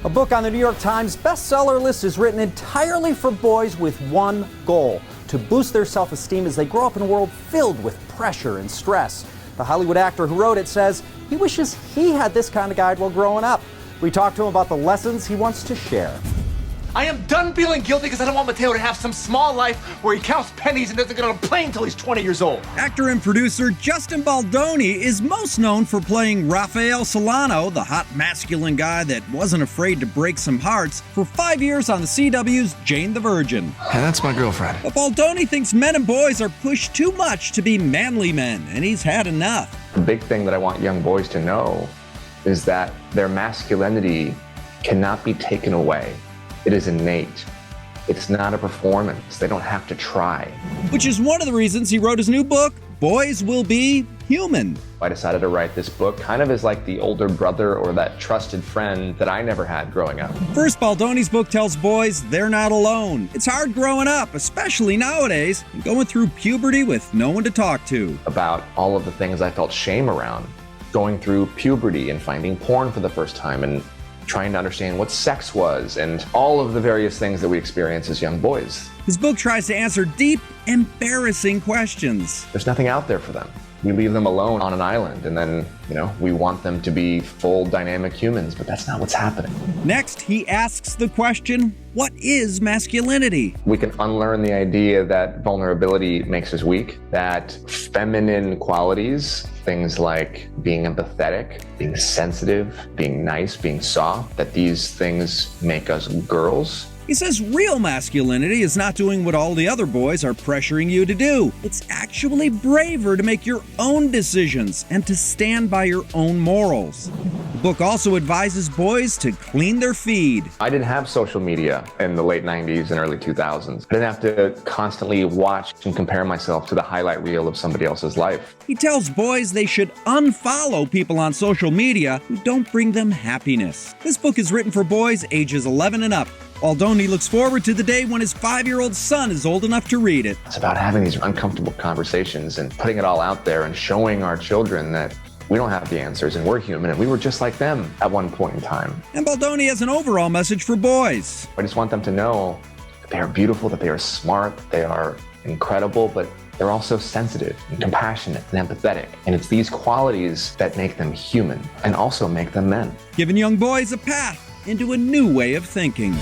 A book on the New York Times bestseller list is written entirely for boys with one goal: to boost their self-esteem as they grow up in a world filled with pressure and stress. The Hollywood actor who wrote it says he wishes he had this kind of guide while growing up. We talked to him about the lessons he wants to share. I am done feeling guilty because I don't want Mateo to have some small life where he counts pennies and doesn't get on a plane until he's 20 years old. Actor and producer Justin Baldoni is most known for playing Rafael Solano, the hot masculine guy that wasn't afraid to break some hearts, for 5 years on the CW's Jane the Virgin. Hey, that's my girlfriend. But Baldoni thinks men and boys are pushed too much to be manly men, and he's had enough. The big thing that I want young boys to know is that their masculinity cannot be taken away. It is innate. It's not a performance. They don't have to try. Which is one of the reasons he wrote his new book, Boys Will Be Human. I decided to write this book kind of as like the older brother or that trusted friend that I never had growing up. First, Baldoni's book tells boys they're not alone. It's hard growing up, especially nowadays, and going through puberty with no one to talk to. About all of the things I felt shame around, going through puberty and finding porn for the first time and trying to understand what sex was and all of the various things that we experience as young boys. His book tries to answer deep, embarrassing questions. There's nothing out there for them. We leave them alone on an island and then, we want them to be full dynamic humans, but that's not what's happening. Next, he asks the question, what is masculinity? We can unlearn the idea that vulnerability makes us weak, that feminine qualities, things like being empathetic, being sensitive, being nice, being soft, that these things make us girls. He says real masculinity is not doing what all the other boys are pressuring you to do. It's actually braver to make your own decisions and to stand by your own morals. The book also advises boys to clean their feed. I didn't have social media in the late 90s and early 2000s. I didn't have to constantly watch and compare myself to the highlight reel of somebody else's life. He tells boys they should unfollow people on social media who don't bring them happiness. This book is written for boys ages 11 and up. Baldoni looks forward to the day when his 5-year-old son is old enough to read it. It's about having these uncomfortable conversations and putting it all out there and showing our children that we don't have the answers and we're human and we were just like them at one point in time. And Baldoni has an overall message for boys. I just want them to know that they are beautiful, that they are smart, that they are incredible, but they're also sensitive and compassionate and empathetic. And it's these qualities that make them human and also make them men. Giving young boys a path into a new way of thinking.